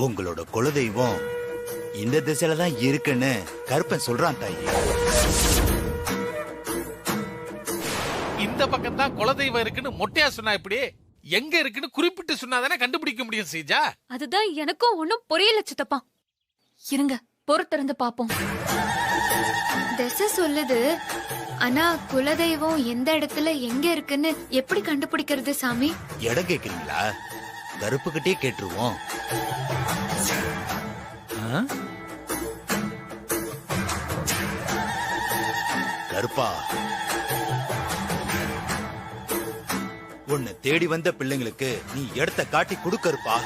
உங்களோட குலதெய்வம் இந்த திசையில தான் இருக்குன்னு கருப்பன் சொல்றான் தாயி. இந்த பக்கம் தான் குலதெய்வம் இருக்குன்னு மொட்டையா சொன்னா இப்படி எங்க இருக்குன்னு குறிப்பிட்டு சொன்னாதானே கண்டுபிடிக்க முடியும் சீஜா. அதுதான் எனக்கும் ஒண்ணும் புரியல சித்தப்பா. இருங்க பொறுத்திருந்து பாப்போம். திசை சொல்லுது, ஆனா குலதெய்வம் எந்த இடத்துல எங்க இருக்குன்னு எப்படி கண்டுபிடிக்கிறது சாமி? இடம் கேக்குறீங்களா? கருப்புக்கிட்டே கேட்டுருவோம். கருப்பா, உன்னை தேடி வந்த பிள்ளைங்களுக்கு நீ இடத்த காட்டி கொடுக்கருப்பா.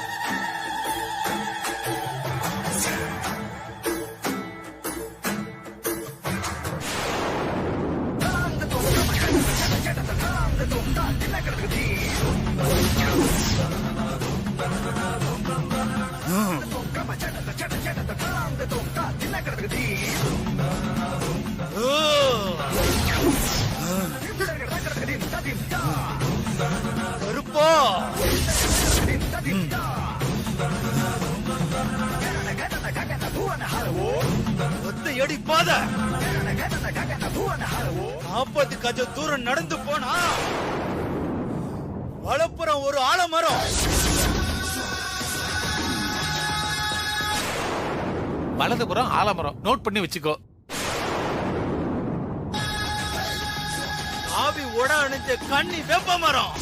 கருப்பா, ஒத்தையடி பாத 40 கஜம் தூரம் நடந்து போனா வலப்புறம் ஒரு ஆலமரம். வலதுபுறம் ஆலமரம். நோட் பண்ணி வச்சுக்கோ. ஆவி ஓட அணிஞ்ச கண்ணி வெப்ப மரம்.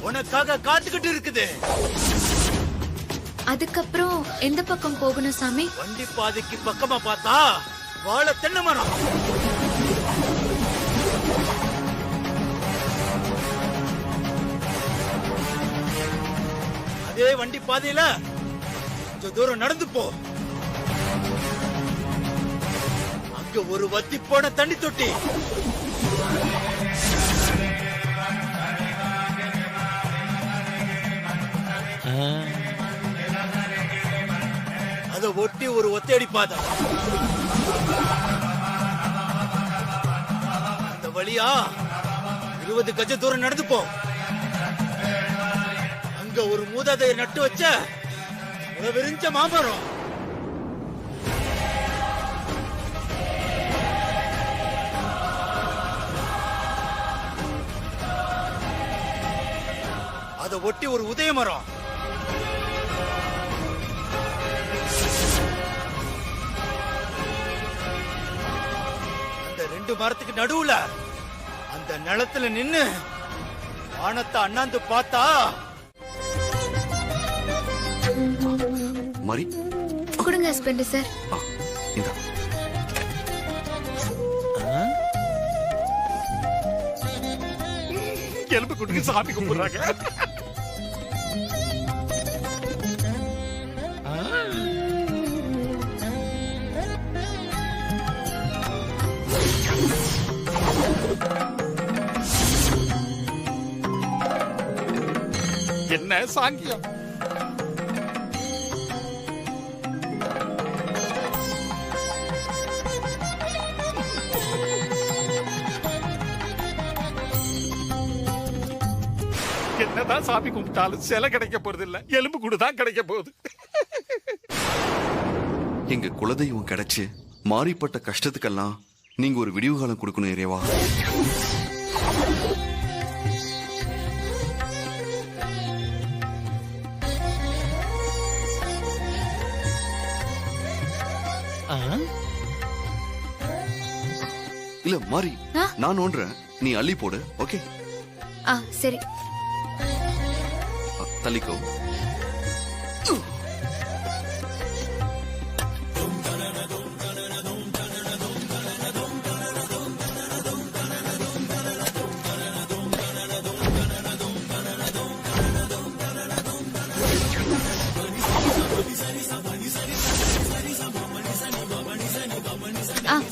உனக்காக காத்துக்கிட்டு இருக்குது. அதுக்கப்புறம் எந்த பக்கம் போகணும் சாமி? வண்டி பாதைக்கு பக்கமா பார்த்தா வாழை தென்னை மரம். அதே வண்டி பாதையில கொஞ்ச தூரம் நடந்து போ. அங்க ஒரு வத்தி போன தண்ணி தொட்டி. அத ஒட்டி ஒரு ஒத்தையடி பாதை. அந்த வழியா 20 கஜ தூரம் நடந்து போ. அங்க ஒரு மூதாதையை நட்டு வச்ச விரிஞ்ச மாமரம். அதை ஒட்டி ஒரு உதய மரம். அந்த 2 மரத்துக்கு நடுவுல அந்த நிலத்துல நின்னு வானத்தை அண்ணாந்து பார்த்தா மரி கொடுங்க ஹஸ்பண்ட் சார். எலும்பு குட்டிக்கு சாமி கும்பிடுறாங்க. என்ன சாங்கியம்? என்னதான் சாமி கும்பிட்டாலும் சிலை கிடைக்க போறது இல்ல, எலும்பு கூடு தான் கிடைக்க போகுது. எங்க குலதெய்வம் கிடைச்சு மாறிப்பட்ட கஷ்டத்துக்கெல்லாம் நீங்க ஒரு விடிவு காலம் கொடுக்கணும் இறைவா. இல்ல மாறி, நான் நோண்டுறேன், நீ அள்ளி போடு. ஓகே சரி. தள்ளிக்கோ.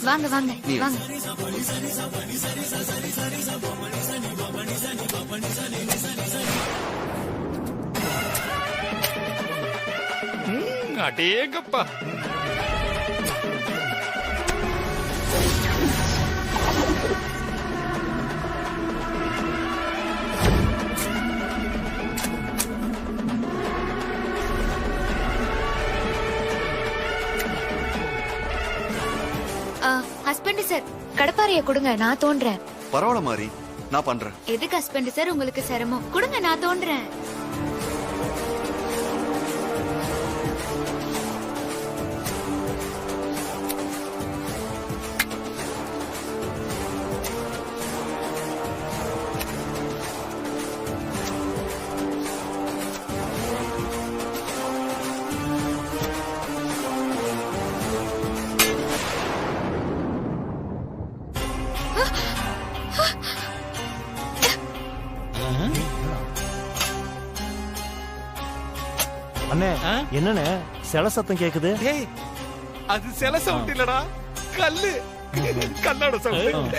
வாங்க வாங்க வாங்க. அடேங்கப்பா, ஹஸ்பண்ட் சார் கடப்பாறைய கொடுங்க, நான் தோன்றேன். பரவாயில்ல மாறி, நான் பண்றேன். எதுக்கு ஹஸ்பண்ட் சார் உங்களுக்கு சிரமம்? கொடுங்க, நான் தோன்றேன். அண்ணே, என்னண்ணே சில சத்தம் கேக்குது? ஏய், அது சில சவுண்ட் இல்லடா, கல்லு, கல்லோட சவுண்ட்.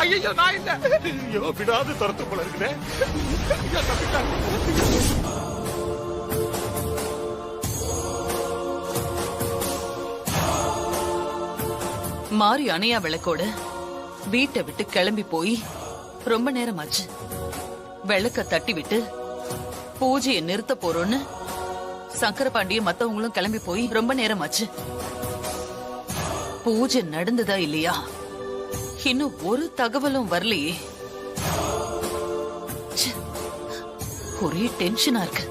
ஐயோ, நான் இல்ல. ஐயோ, விடாது துரத்து போல இருக்குதே. ஐயோ, தப்பிட்டேன். மாறி அணையா விளக்கோட வீட்டை விட்டு கிளம்பி போய் ரொம்ப நேரமாச்சு. விளக்க தட்டி விட்டு பூஜையை நிறுத்த போறோன்னு சங்கரபாண்டியும் மத்தவங்களும் கிளம்பி போய் ரொம்ப நேரமாச்சு. பூஜை நடந்ததா இல்லையா இன்னும் ஒரு தகவலும் வரலையே. ச்சே, ஒரே டென்ஷனா இருக்கு.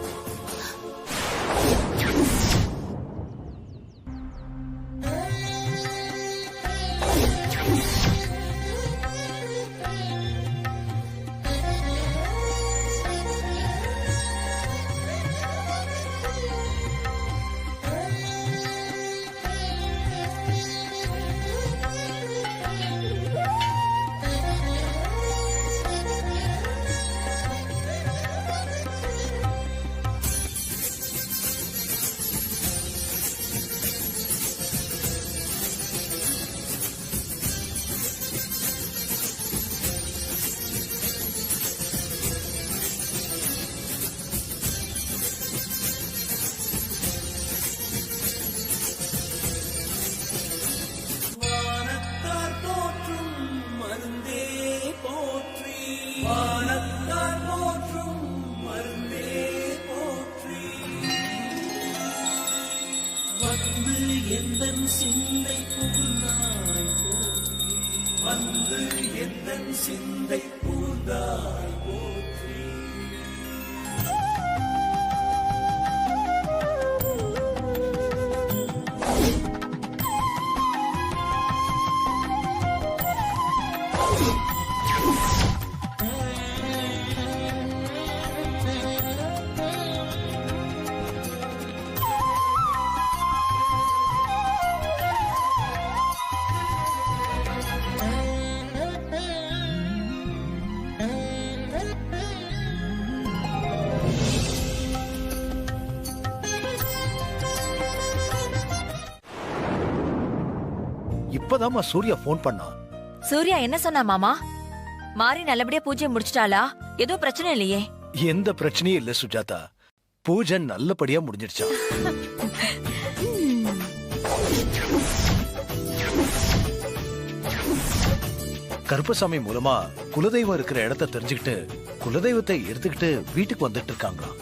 இப்பதாம்மா சூர்யா போன் பண்ணா. சூர்யா என்ன சொன்னா மாமா? மாறி நல்லபடியா பூஜை முடிச்சிட்டாளா? எதுவும் பிரச்சனை இல்லையே? எந்த பிரச்சனையும் இல்ல சுஜாதா, பூஜை நல்லபடியா முடிஞ்சிடுச்சா. கருப்பசாமி மூலமா குலதெய்வம் இருக்கிற இடத்தை தெரிஞ்சுக்கிட்டு குலதெய்வத்தை எடுத்துக்கிட்டு வீட்டுக்கு வந்துட்டு இருக்காங்களாம்.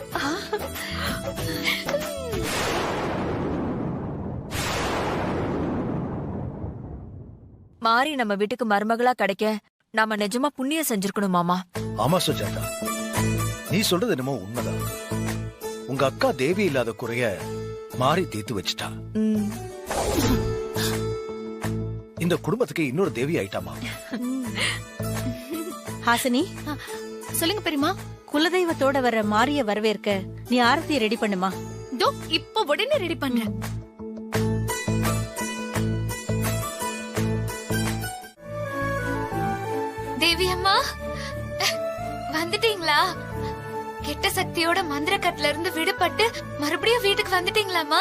மாறி நம்ம வீட்டுக்கு மருமகளா கிடைக்க நாம நிஜமா புண்ணியம் செஞ்சிருக்கணும் மாமா. ஆமா சுஜாதா, நீ சொல்றது என்னமோ உண்மைதான். உங்க அக்கா தேவி இல்லாத குறைய மாறி தீர்த்து வச்சிட்டா. இந்த குடும்பத்துக்கு இன்னொரு தேவி ஆயிட்டாமா. ஹாசினி, சொல்லுங்க பெரியமா. குலதெய்வத்தோட வர்ற மாரிய வரவேற்க நீ ஆரத்தியை ரெடி பண்ணுமா? தோ இப்ப உடனே ரெடி பண்றேன். தேவி அம்மா வந்துட்டீங்களா? கெட்ட சக்தியோட மந்திர கட்டுல இருந்து விடுபட்டு மறுபடியும் வீட்டுக்கு வந்துட்டீங்களாமா?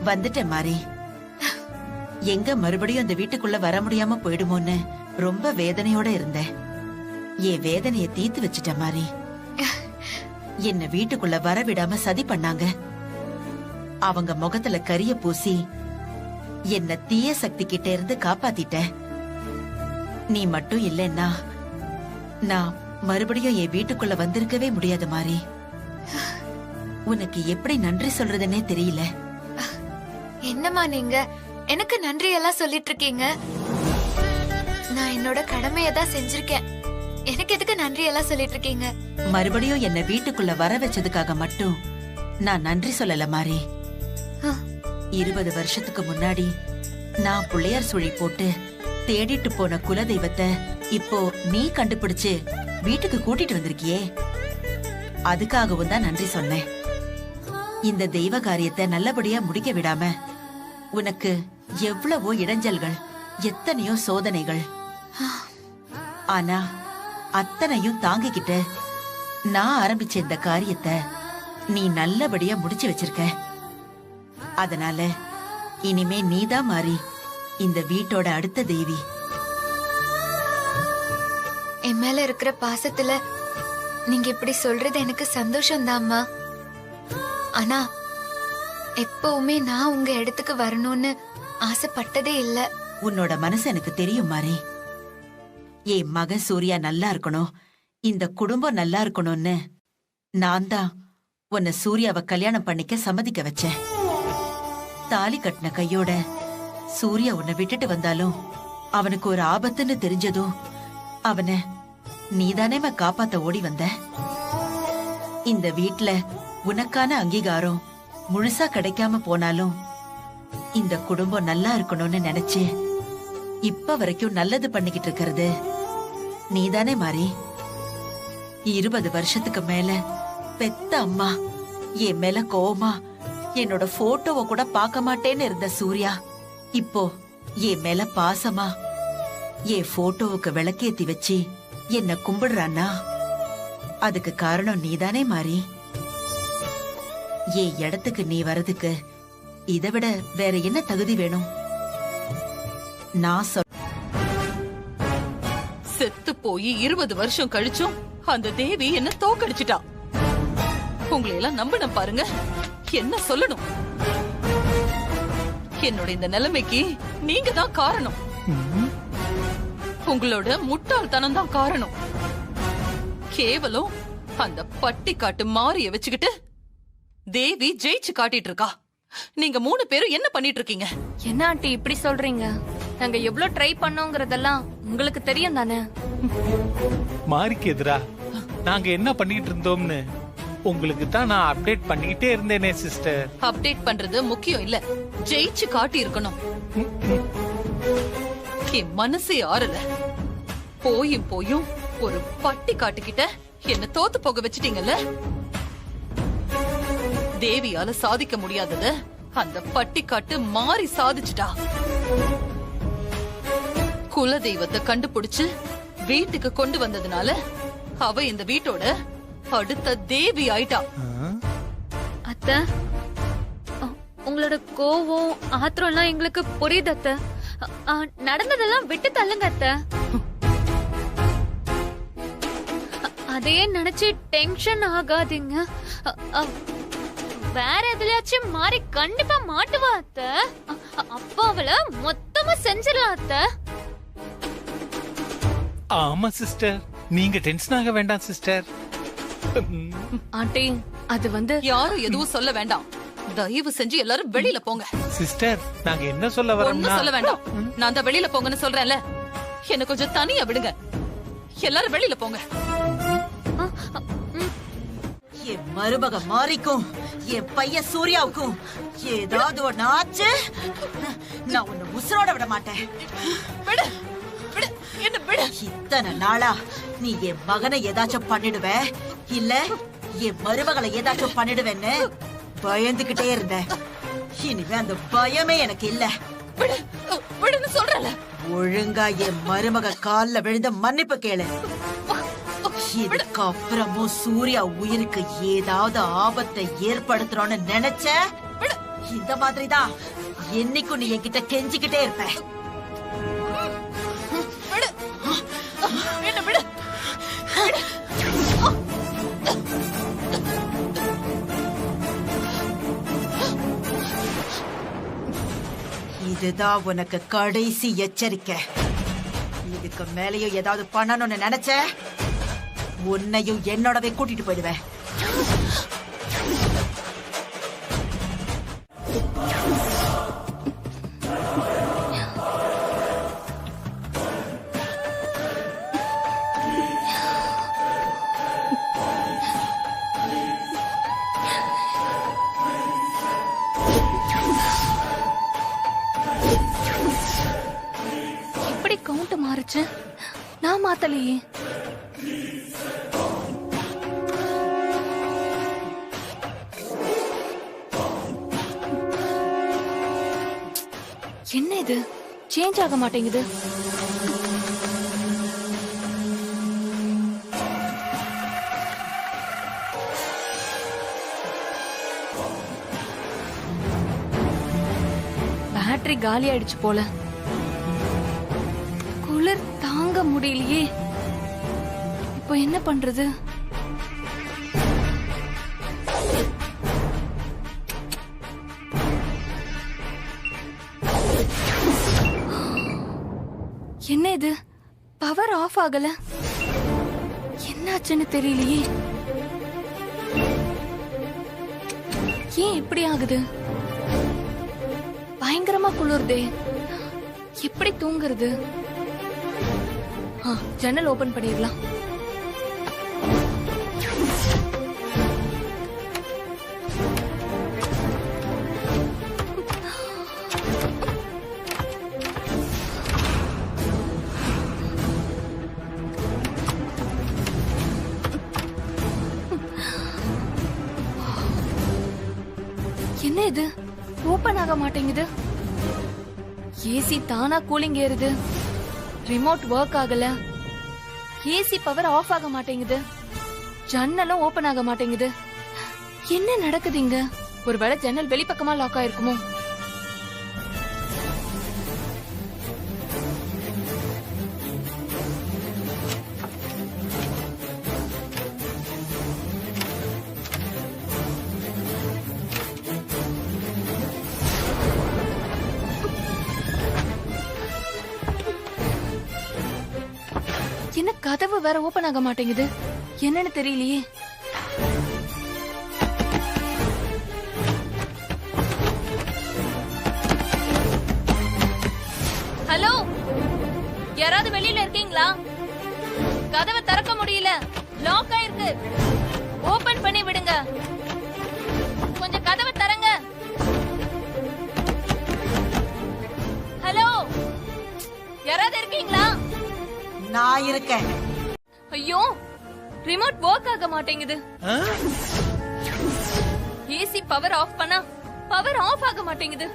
வந்துட்டேன் மாறி. எங்க மறுபடியும் அந்த வீட்டுக்குள்ள வர முடியாம போயிடுமோன்னு ரொம்ப வேதனையோட இருந்தேன். என் வேதனைய தீர்த்து வச்சிட்ட மாறி. என்ன வீட்டுக்குள்ள வர விடாம சதி பண்ணாங்க. அவங்க முகத்துல கரிய பூசி என்ன தீய சக்தி கிட்ட இருந்து காப்பாத்திட்ட. நீ மட்டும் இல்லைன்னா நான் மறுபடியும் என் வீட்டுக்குள்ள வந்திருக்கவே முடியாது மாறி. உனக்கு எப்படி நன்றி சொல்றதுன்னே தெரியல. என்னம்மா நீங்க எனக்கு நன்றி எல்லாம் சொல்லிட்டு இருக்கீங்க? நான் என்னோட கடமையை தான் செஞ்சிருக்கேன். எனக்கு எதுக்கு நன்றி எல்லாம் சொல்லிட்டு இருக்கீங்க? மறுபடியும் என்ன வீட்டுக்குள்ள வர வச்சதுக்காக மட்டும் நான் நன்றி சொல்லல மாறி. 20 வருஷத்துக்கு முன்னாடி நான் பிள்ளையார் சுழி போட்டு தேடிட்டு போன குலதெய்வத்தை இப்போ நீ கண்டுபிடிச்சு வீட்டுக்கு கூட்டிட்டு வந்திருக்கியே, அதுக்காகவும் தான் நன்றி சொன்னேன். இந்த தெய்வ காரியத்தை நல்லபடியா முடிக்க விடாம உனக்கு எவ்வளவோ இடைஞ்சல்கள், எத்தனையோ சோதனைகள். ஆனா அத்தனையும் தாங்கிக்கிட்டு நான் ஆரம்பிச்ச இந்த காரியத்தை நீ நல்லபடியா முடிச்சு வச்சிருக்க. அதனால இனிமே நீதான் மாறி இந்த வீட்டோட அடுத்த தேவி. என் மேல இருக்கிற பாசத்துல நீங்க இப்படி சொல்றது எனக்கு சந்தோஷம்தாம்மா. ஆனா எப்பவுமே நான் உங்க இடத்துக்கு வரணும்னு ஆசைப்பட்டதே இல்ல. உன்னோட மனசு எனக்கு தெரியும் மாறி. என் மகன் சூர்யா நல்லா இருக்கணும், இந்த குடும்பம் நல்லா இருக்கணும்னு நான் தான் உன்னை சூர்யாவை கல்யாணம் பண்ணிக்க சம்மதிக்க வச்சேன். தாலி கட்டின கையோட சூர்யா உன்னை விட்டுட்டு வந்தாலும் அவனுக்கு ஒரு ஆபத்துன்னு தெரிஞ்சதும் அவனை நீதானேமா காப்பாத்த ஓடி வந்த. இந்த வீட்ல உனக்கான அங்கீகாரம் முழுசா கிடைக்காம போனாலும் இந்த குடும்பம் நல்லா இருக்கணும்னு நினைச்சு இப்ப வரைக்கும் நல்லது பண்ணிக்கிட்டு இருக்கிறது நீதானே மாறி. 20 வருஷத்துக்கு மேல பெத்த அம்மா என் மேல கோவமா என்னோட போட்டோவை கூட பார்க்க மாட்டேன்னு இருந்த சூர்யா இப்போ என் மேல பாசமா என் போட்டோவுக்கு விளக்கேத்தி வச்சு என்ன கும்பிடுறான்னா அதுக்கு காரணம் நீதானே மாறி. என் இடத்துக்கு நீ வரதுக்கு இதை விட வேற என்ன தகுதி வேணும்? நான் செத்து போய் 20 வருஷம் கழிச்சும் அந்த தேவி என்ன தோக்கடிச்சிட்டா. உங்களை எல்லாம் நம்பின பாருங்க, என்ன சொல்லணும்? என்னோட இந்த நிலைமைக்கு நீங்க தான் காரணம். உங்களோட முட்டாள்தனம் தான் காரணம். கேவலம் அந்த பட்டிக்காட்டு மாறிய வச்சுக்கிட்டு தேவி ஜெயிச்சு காட்டிட்டு இருக்கா. நீங்க 3 பேரும் என்ன பண்ணிட்டு இருக்கீங்க? என்ன ஆண்டி இப்படி சொல்றீங்க? நாங்க எவ்வளவு ட்ரை பண்ணோங்கிறதெல்லாம் உங்களுக்கு தெரியும் தானே? மாறிக்கு எதிரா நாங்க என்ன பண்ணிட்டு இருந்தோம்னு உங்களுக்கு தான் நான் அப்டேட் பண்ணிக்கிட்டே இருந்தேனே சிஸ்டர். அப்டேட் பண்றது முக்கியம் இல்ல, ஜெயிச்சு காட்டி இருக்கணும். என் மனசே ஆறல. போயும் போயும் ஒரு பட்டி காட்டுக்கிட்ட என்ன தோத்து போக வச்சிட்டீங்கல்ல. தேவியால சாதிக்க முடியாதத அந்த பட்டிக்காட்டு மாறி சாதிச்சுட்டா. குல தெய்வத்தை கண்டுபிடிச்சு வீட்டுக்கு கொண்டு வந்ததுனால அவ இந்த வீட்டோட அடுத்த தேவி ஆயிட்டா. அத்தை, உங்களோட கோவம் ஆத்திரம் எல்லாம் எங்களுக்கு புரியுது அத்தை. நடந்ததெல்லாம் விட்டு தள்ளுங்க அத்தை. அதையே நினைச்சு டென்ஷன் ஆகாதீங்க. வேற எதுலயாச்சும் மாறி கண்டிப்பா மாட்டுவா அத்தை. அப்பா அவளை மொத்தமா செஞ்சிடலாம் அத்தை. ஆமா சிஸ்டர், நீங்க டென்ஷன் ஆக வேண்டாம் சிஸ்டர். ஆண்டி, அது வந்து யாரும் எதுவும் சொல்ல வேண்டாம். தயவு செஞ்சு எல்லாரும் வெளியில போங்க. சிஸ்டர், நாங்க என்ன சொல்ல ஒண்ணும் வரோம்னா சொல்ல வேண்டாம். நான் தான் வெளியில போங்கன்னு சொல்றேன்ல. என்ன கொஞ்சம் தனியா விடுங்க. எல்லாரும் வெளியில போங்க. என் மருமக மாறிக்கும் என் பையன் சூர்யாவுக்கும் ஏதாவது ஒண்ணு ஆச்சு, நான் உன்னை உசுரோட விட மாட்டேன். விடு, விடு, என்ன விடு. இத்தனை நாளா நீ என் மகனை ஏதாச்சும் பண்ணிடுவ, இல்ல என் மருமகளை ஏதாச்சும் பண்ணிடுவேன்னு பயந்துகிட்டே இருந்த. இனிமே அந்த பயமே எனக்கு இல்ல. விடு, விடுன்னு சொல்றல. ஒழுங்கா என் மருமக கால்ல விழுந்த மன்னிப்பு கேளு. இதுக்கு அப்புறமும் சூர்யா உயிருக்கு ஏதாவது ஆபத்தை ஏற்படுத்துறோன்னு நினைச்ச இந்த மாதிரிதான் என்னைக்கும் நீ என்கிட்ட கெஞ்சிக்கிட்டே இருப்ப. என்ன விடு. இதுதான் உனக்கு கடைசி எச்சரிக்கை. இதுக்கு மேலேயும் ஏதாவது பண்ணணும்னு நினைச்ச உன்னையும் என்னோடவே கூட்டிட்டு போயிடுவேன். மாறுச்சு? நான் மாத்தலையே. என்ன இது சேஞ்ச் ஆக மாட்டேங்குது? பேட்டரி காலி ஆயிடுச்சு போல. குளிர் தாங்க முடியலையே. இப்போ என்ன பண்றது? என்ன இது பவர் ஆஃப் ஆகல? என்னாச்சுன்னு தெரியலையே. ஏன் இப்படி ஆகுது? பயங்கரமா குளிருதே. எப்படி தூங்குறது? ஜன்னல் ஓபன் பண்ணிடலாம். என்ன இது ஓபன் ஆக மாட்டேங்குது? ஏசி தானா கூலிங் ஏறுது. ரிமோட் ஒர்க் ஆகல. ஏசி பவர் ஆஃப் ஆக மாட்டேங்குது. ஜன்னலும் ஓபன் ஆக மாட்டேங்குது. என்ன நடக்குது இங்க? ஒருவேளை ஜன்னல் வெளிப்பக்கமா லாக் ஆயிருக்குமோ? என்ன கதவு வேற ஓபன் ஆக மாட்டேங்குது? என்னன்னு தெரியலையே. ஹலோ, யாராவது வெளியில இருக்கீங்களா? கதவை திறக்க முடியல, லாக் ஆயிருக்கு. ஓபன் பண்ணி விடுங்க. கொஞ்சம் கதவை திறங்க. ஹலோ, யாராவது இருக்கீங்களா? நான் இருக்கேன். ஐயோ, ரிமோட் ஒர்க் ஆக மாட்டேங்குது. ஏசி பவர் ஆஃப் பண்ணா பவர் ஆஃப் ஆக மாட்டேங்குது.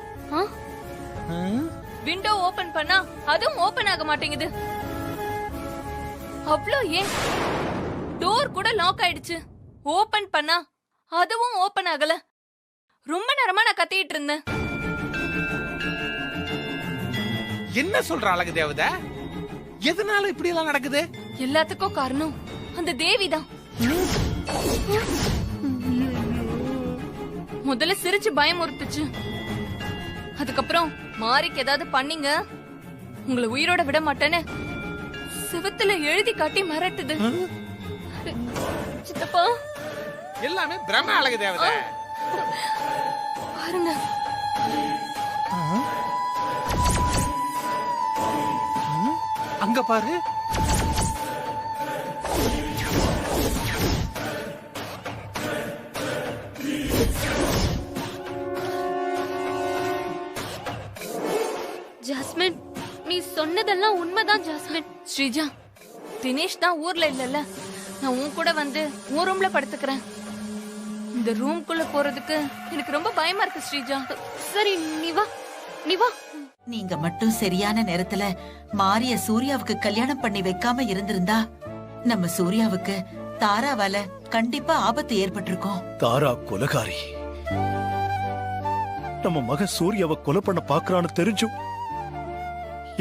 விண்டோ ஓபன் பண்ணா அதுவும் ஓபன் ஆக மாட்டேங்குது. அவ்ளோ ஏன்? டோர் கூட லாக் ஆயிடுச்சு. ஓபன் பண்ணா அதுவும் ஓபன் ஆகல. ரொம்ப நேரமா நான் கத்திட்டு இருந்தேன். என்ன சொல்ற அழகு தேவதை? எதனால இப்படி எல்லாம் நடக்குது? எல்லாத்துக்கும் காரணம் அந்த தேவிதான். முதல்ல சிரிச்சு பயமுறுத்துச்சு. அதுக்கப்புறம் மாரிக்கு ஏதாவது பண்ணீங்க, உங்களை உயிரோட விட மாட்டேன்னு சிவத்துல எழுதி காட்டி மிரட்டுது. சித்தப்பா, எல்லாமே பிரம்ம அழகு தேவதை. பாருங்க. அங்க பாரு. ஜாஸ்மின், நீ சொன்னதெல்லாம் உண்மைதான் ஜாஸ்மின். ஸ்ரீஜா, தினேஷ் தான் ஊர்ல இல்லல்ல. நான் உன் கூட வந்து உன் ரூம்ல படுத்துக்கிறேன். இந்த ரூம்குள்ள போறதுக்கு எனக்கு ரொம்ப பயமா இருக்கு ஸ்ரீஜா. சரி, நீ வா, நீ வா. நீங்க மட்டும் சரியான நேரத்துல மாரிய சூர்யாவுக்கு கல்யாணம் பண்ணி வைக்காம இருந்திருந்தா நம்ம சூர்யாவுக்கு தாராவால கண்டிப்பா ஆபத்து ஏற்பட்டிருக்கும். தாரா கொலகாரி. நம்ம மகன் சூர்யாவை கொலை பண்ண பாக்குறான்னு தெரிஞ்சும்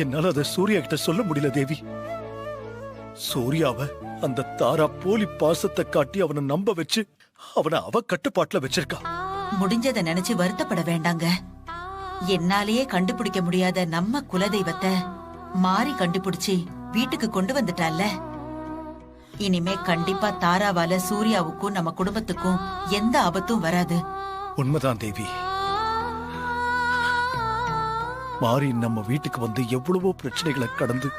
என்னால அதை சூர்யா கிட்ட சொல்ல முடியல தேவி. சூர்யாவை அந்த தாரா போலி பாசத்தை காட்டி அவனை நம்ப வச்சு அவனை அவ கட்டுப்பாட்டுல வச்சிருக்கா. முடிஞ்சதை நினைச்சு வருத்தப்பட வேண்டாங்க. என்னாலேயே கண்டுபிடிக்க முடியாத நம்ம குலதெய்வத்தை மாறி கண்டுபிடிச்சு வீட்டுக்கு கொண்டு வந்துட்டால. இனிமே கண்டிப்பா தாராவால சூர்யாவுக்கும் நம்ம குடும்பத்துக்கும் எந்த ஆபத்தும் வராது. உண்மைதான் தேவி. மாறி நம்ம வீட்டுக்கு வந்து எவ்வளவோ பிரச்சனைகளை கடந்து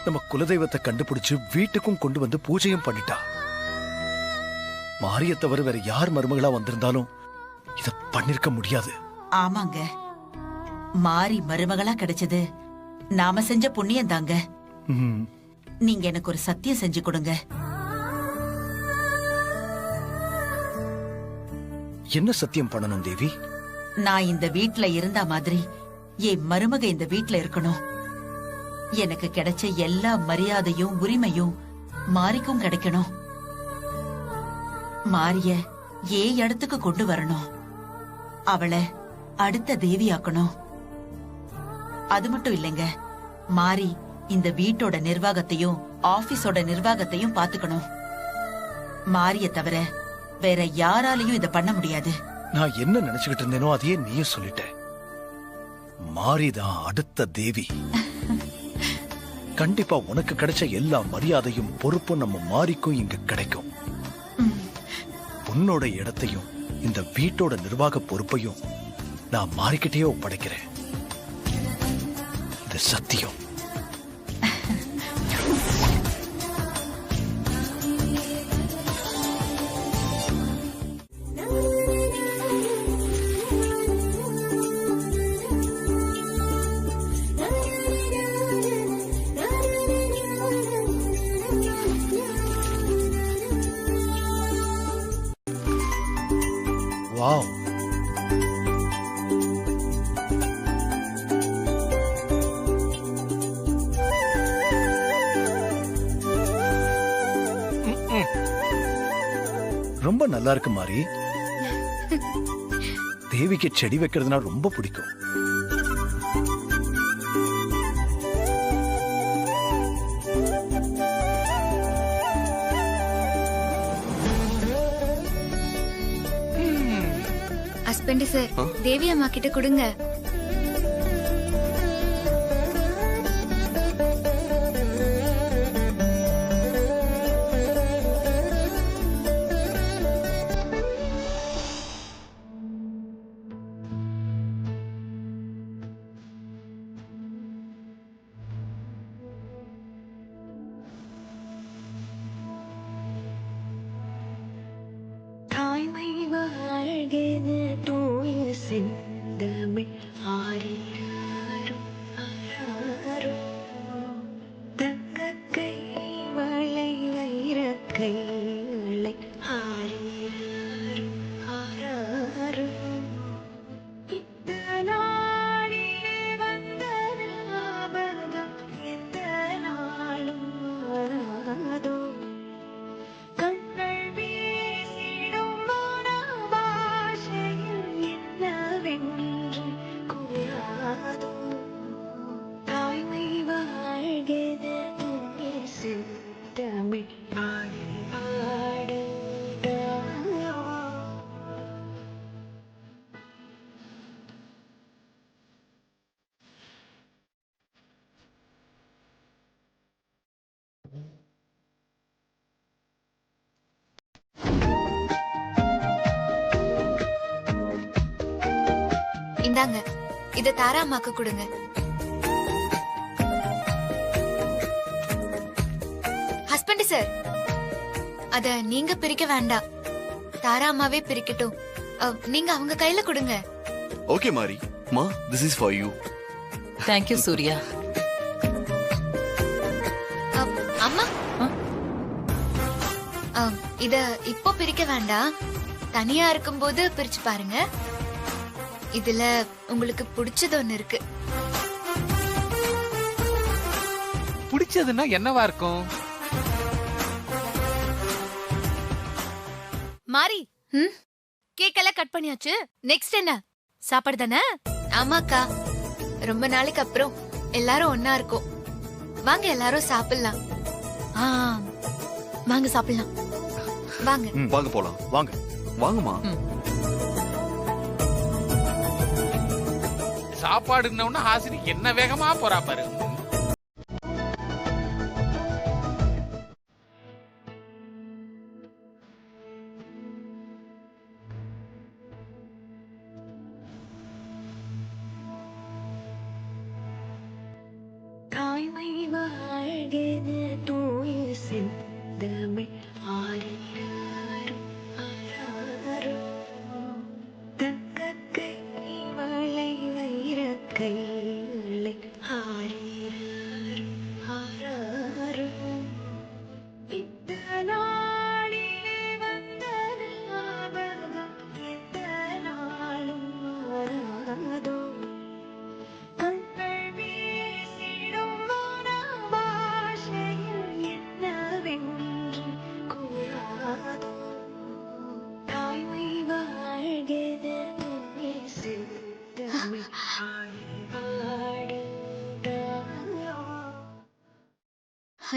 நம்ம குலதெய்வத்தை கண்டுபிடிச்சு வீட்டுக்கும் கொண்டு வந்து பூஜையும் பண்ணிட்டா. மாரிய தவிர வேற யார் மருமகளா வந்திருந்தாலும் இத பண்ணிருக்க முடியாது. ஆமாங்க, மாறி மருமகளா கிடைச்சது நாம செஞ்ச புண்ணியம் தாங்க. ம், நீங்க எனக்கு ஒரு சத்தியம் செஞ்சு கொடுங்க. என்ன சத்தியம் பண்ணணும் தேவி? நான் இந்த வீட்ல இருந்தா மாதிரி என் மருமக இந்த வீட்ல இருக்கணும். எனக்கு கிடைச்ச எல்லா மரியாதையும் உரிமையும் மாரிக்கும் கிடைக்கணும். மாரிய ஏன் இடத்துக்கு கொண்டு வரணும். அவளை அடுத்த தேவியாக்கணும். அது மட்டும் இல்லைங்க, மாரி இந்த வீட்டோட நிர்வாகத்தையும் ஆபீஸோட நிர்வாகத்தையும் பாத்துக்கணும். மாரிய தவிர வேற யாராலையும் இத பண்ண முடியாது. நான் என்ன நினைச்சுக்கிட்டு இருந்தேனோ அதையே நீயே சொல்லிட்ட. மாரிதான் அடுத்த தேவி. கண்டிப்பா உனக்கு கிடைச்ச எல்லா மரியாதையும் பொறுப்பும் நம்ம மாரிக்கும் இங்க கிடைக்கும். உன்னோட இடத்தையும் இந்த வீட்டோட நிர்வாக பொறுப்பையும் நான் மாறிக்கிட்டே ஒப்படைக்கிறேன். இது சத்தியம். வாவ். ரொம்ப நல்லா இருக்கு மாரி. தேவிக்கு செடி வைக்கிறதுனா ரொம்ப பிடிக்கும். ஹஸ்பண்ட் சார், தேவி அம்மா கிட்ட கொடுங்க. இந்தாங்க, இத தாரா அம்மாக்கு கொடுங்க. ஹஸ்பண்ட் சார், அத நீங்க பிரிக்க வேண்டாம், தாரா அம்மாவே பிரிக்கட்டும். நீங்க அவங்க கையில கொடுங்க. ஓகே மாரி, மா this is for you. Thank you Surya. அம்மா, இத இப்போ பிரிக்க வேண்டாம், தனியா இருக்கும்போது பிரிச்சு பாருங்க. இதுல உங்களுக்கு பிடிச்சது ஒண்ணு இருக்கு. பிடிச்சதுன்னா என்னவா இருக்கும்? மாரி, கேக் எல்லாம் கட் பண்ணியாச்சு. நெக்ஸ்ட் என்ன? சாப்பாடு தானே? ஆமாக்கா, ரொம்ப நாளைக்கு அப்புறம் எல்லாரும் ஒன்னா இருக்கோம். வாங்க எல்லாரும் சாப்பிடலாம். வாங்க சாப்பிடலாம். வாங்க வாங்க போலாம். வாங்க வாங்கம்மா. சாப்பாடுன்னா ஹாசினி என்ன வேகமா போறா பாரு. கைகளை ஆரி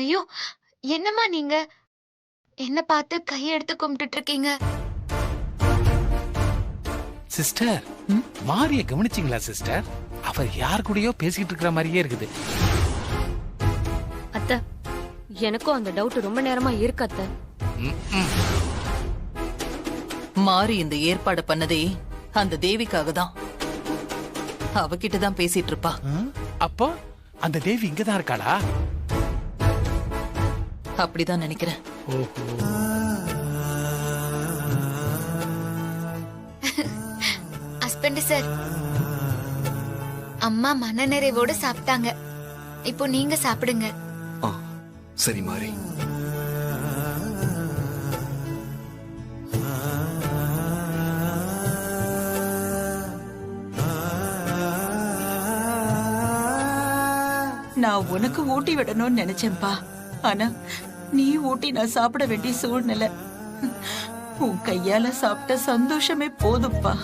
ஐயோ, என்னம்மா நீங்க என்ன பார்த்து கையெடுத்து கும்பிட்டுட்டு இருக்கீங்க? சிஸ்டர், மாரிய கவனிச்சிங்களா சிஸ்டர்? அவர் யார் கூடயோ பேசிக்கிட்டு இருக்கிற மாதிரியே இருக்குது. அத்தை, எனக்கும் அந்த டவுட் ரொம்ப நேரமா இருக்கு அத்தை. மாறி இந்த ஏற்பாடு பண்ணதே அந்த தேவிக்காக தான். அவகிட்ட தான் பேசிட்டு இருப்பா. அப்போ அந்த தேவி இங்கதான் இருக்காளா? அப்படிதான் நினைக்கிறேன். ஹஸ்பண்ட் சார், அம்மா மனநிறைவோட சாப்பிட்டாங்க. இப்போ நீங்க சாப்பிடுங்க. ஆ சரி மாறி. நான் உனக்கு ஊட்டி விடணும்னு நினைச்சேன்பா. ஆனா நீ ஊட்டி நான் சாப்பிட வேண்டிய சூழ்நிலை. உன் கையால சாப்பிட்ட சந்தோஷமே போதும்பா.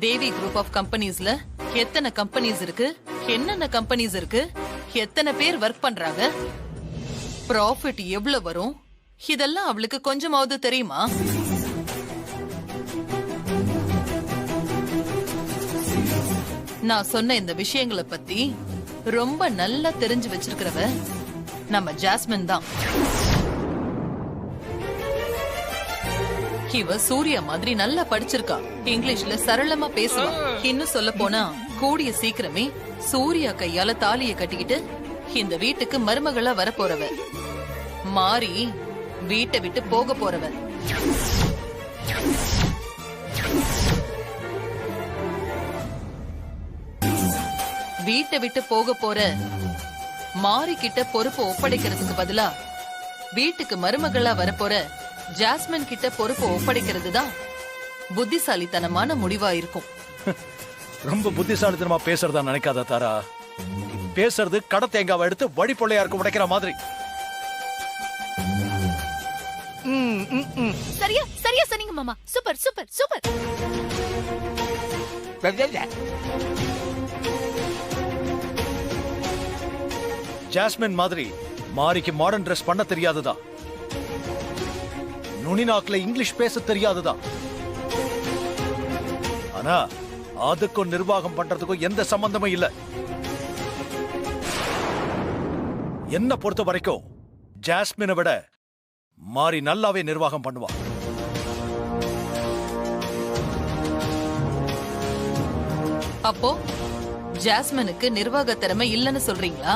தேவி குரூப் ஆஃப் கம்பெனிஸ்ல எத்தனை கம்பெனிஸ் இருக்கு, என்னென்ன கம்பெனிஸ் இருக்கு, எத்தனை பேர் ஒர்க் பண்றாங்க, ப்ராஃபிட் எவ்வளவு வரும், இதெல்லாம் அவளுக்கு கொஞ்சமாவது தெரியுமா? நான் சொன்ன இந்த விஷயங்களை பத்தி ரொம்ப நல்லா தெரிஞ்சு வச்சிருக்கிறவ நம்ம ஜாஸ்மின் தான். இவ சூர்யா மாதிரி நல்லா படிச்சிருக்கா. இங்கிலீஷ்ல சரளமா பேசுவா. இன்னும் சொல்ல போனா கூடிய சீக்கிரமே சூர்யா கையால தாலியை கட்டிக்கிட்டு இந்த வீட்டுக்கு மருமகளா வரப்போறவ. மாறி வீட்டை விட்டு போக போறவ. வீட்டை விட்டு போக போற மாறி கிட்ட பொறுப்பு ஒப்படைக்கிறதுக்கு பதிலா வீட்டுக்கு மருமகளா வரப்போற ஜாஸ்மின் கிட்ட பொறுப்பு ஒப்படைக்கிறது தான் புத்திசாலித்தனமான முடிவா இருக்கும். ரொம்ப புத்திசாலித்தனமா பேசுறதா நினைக்காத தாரா. பேசுறது கடை தேங்காவை எடுத்து வழிபொள்ளையாருக்கு உடைக்கிற மாதிரி. சரியா சரியா சொன்னீங்க மாமா. Super super super. ஜாஸ்மின் மாதிரி மாரிக்கு மாடர்ன் ட்ரெஸ் பண்ண தெரியாதுதான். நுனிநாக்குல இங்கிலீஷ் பேச தெரியாதுதான். ஆனா அதுக்கும் நிர்வாகம் பண்றதுக்கும் எந்த சம்பந்தமும் இல்ல. என்ன பொறுத்த வரைக்கும் ஜாஸ்மினை விட மாரி நல்லாவே நிர்வாகம் பண்ணுவா. அப்போ ஜாஸ்மினுக்கு நிர்வாக திறமை இல்லைன்னு சொல்றீங்களா?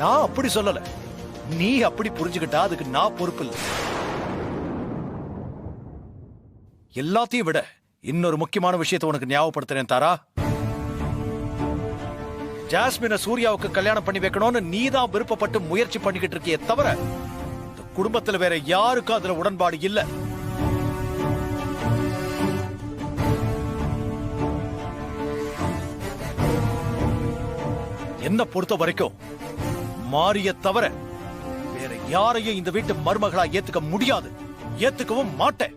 நான் அப்படி சொல்லல. நீ அப்படி புரிஞ்சுக்கிட்டா அதுக்கு நான் பொறுப்பு இல்லை. எல்லாத்தையும் விட இன்னொரு முக்கியமான விஷயத்தை உனக்கு ஞாபகப்படுத்துறேன் தாரா. ஜாஸ்மினை சூர்யாவுக்கு கல்யாணம் பண்ணி வைக்கணும்னு நீதான் விருப்பப்பட்டு முயற்சி பண்ணிக்கிட்டு இருக்கியே தவிர இந்த குடும்பத்துல வேற யாருக்கும் அதுல உடன்பாடு இல்ல. என்ன பொறுத்த வரைக்கும் மாரிய தவிர வேற யாரையும் இந்த வீட்டு மருமகளா ஏத்துக்க முடியாது. ஏத்துக்கவும் மாட்டேன்.